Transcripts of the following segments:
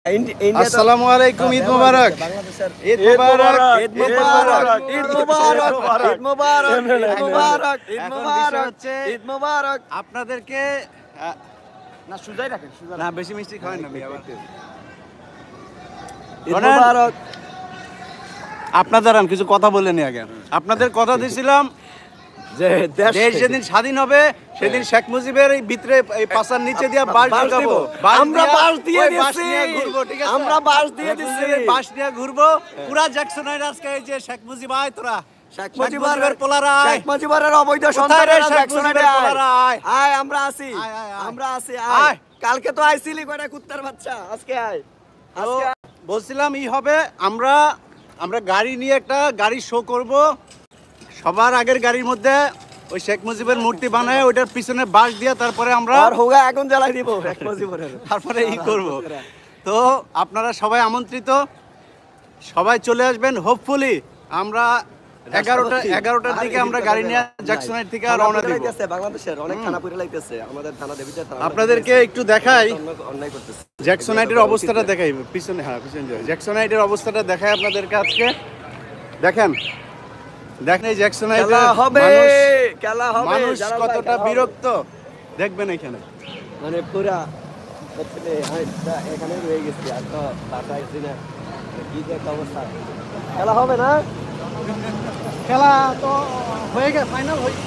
আসসালামু আলাইকুম, ঈদ মোবারক। ঈদ মোবারক, ঈদ মোবারক, ঈদ মোবারক, ঈদ মোবারক, ঈদ মোবারক, ঈদ মোবারক, ঈদ মোবারক। আপনাদেরকে না সুজাই রাখেন, না বেশি মিষ্টি খাবেন না। ঈদ মোবারক। আপনাদের আমি কিছু কথা বলে নি আগে। আপনাদের কথা দিয়েছিলাম যে দেশ যেদিন স্বাধীন হবে সেদিন শেখ মুজিবের এই ভিতরে এই পাশার নিচে দিয়ে বাঁশ ঢোকাবো। আমরা বাঁশ দিয়ে দিয়েছি, ঘুরবো, ঠিক আছে? আমরা বাঁশ দিয়ে দিয়েছি, বাঁশ নিয়ে ঘুরবো পুরা জ্যাকসনাইট। আজকে এই যে শেখ মুজিব আয়, তোরা শেখ মুজিবের পোলারা, শেখ মুজিবের অবৈধ সন্তানেরা জ্যাকসনাইটে আয়। আমরা আছি, আমরা আছি, আয়। কালকে তো আইছিলি কয়টা কুত্তার বাচ্চা, আজকে আয়। আজকে বলছিলাম ই হবে, আমরা গাড়ি নিয়ে একটা গাড়ি শো করব। সবার আগের গাড়ির মধ্যে ওই শেখ মুজিবের মূর্তি বানায়, ওইটার পিছনে বাঁশ দিয়ে তারপরে আমরা আগুন জ্বালাই দিব শেখ মুজিবের, তারপরে ই করব। তো আপনারা সবাই আমন্ত্রিত, সবাই চলে আসবেন। হোপফুলি আমরা 11টার দিকে আমরা গাড়ি নিয়ে জ্যাকসনাইট থেকে রওনা দিব। বাংলাদেশের অনেক থানা পুরে লাইতেছে, আমাদের থানা দেবিতে থানা। আপনাদেরকে একটু দেখাই অন্যায় করতেছে, জ্যাকসনাইটের অবস্থাটা দেখাই পিছনে। হ্যাঁ পিছনে জ্যাকসনাইটের অবস্থাটা দেখাই আপনাদেরকে আজকে। দেখেন এই জ্যাকসনাইটে মানুষ কতটা বিরক্ত দেখবেন এখানে, মানে পুরা এখানে রয়ে গেছি। আর তো কি অবস্থা, খেলা হবে না? খেলা তো হয়ে গেছে, ফাইনাল হয়ে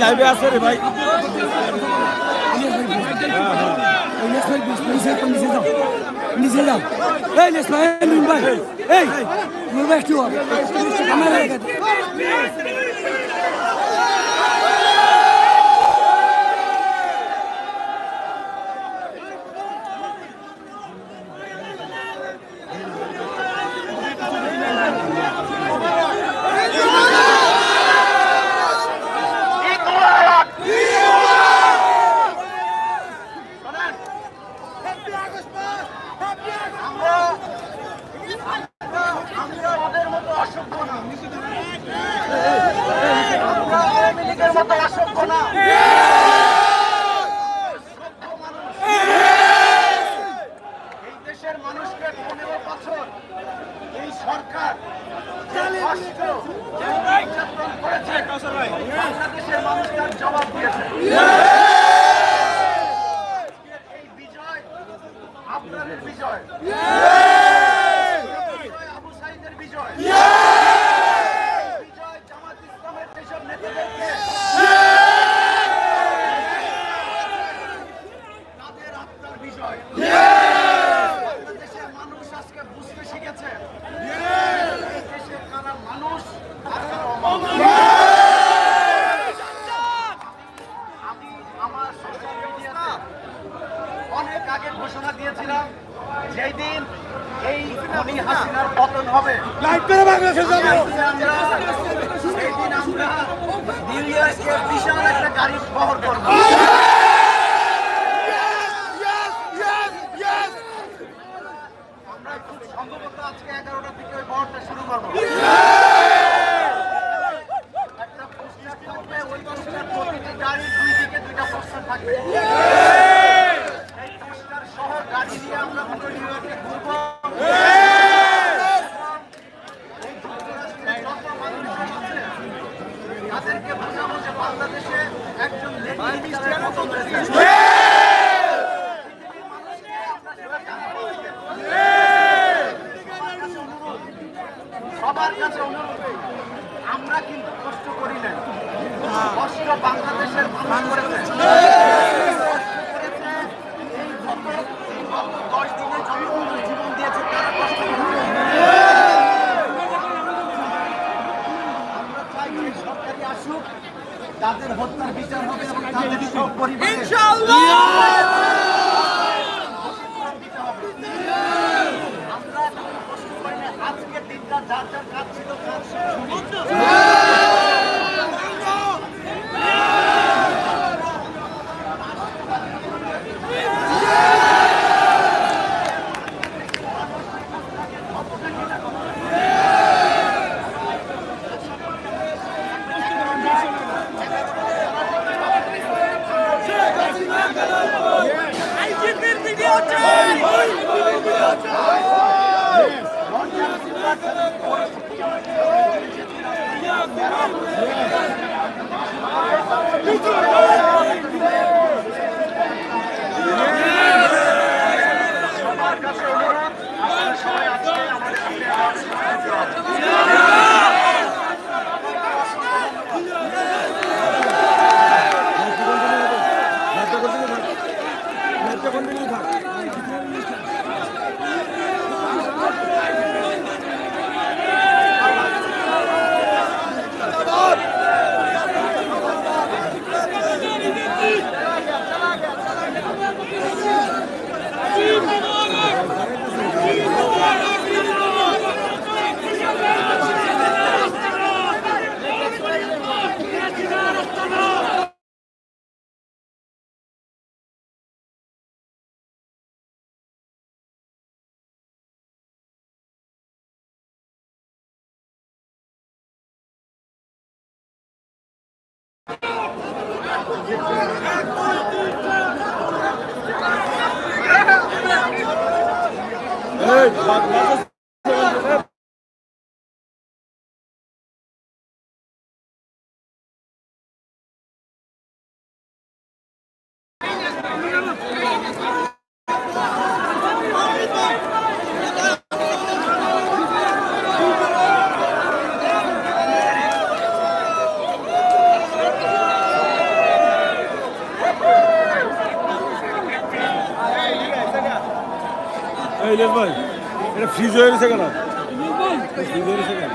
লাইভে আছে রে ভাই নিচে যাও এই লেস ভাই নুন ভাই এই নুন ভাই একটু আমার লাগে তাদের হত্যার বিচার হবে এবং তাদের সব পরিবার ইনশাআল্লাহ আমরা কষ্ট করি না আজকের দিনটা যার যার কাজ ছিল এই লেস ভাই এটা ফ্রিজ হয়ে গেছে কেন? ফ্রিজ হয়ে গেছে কেন?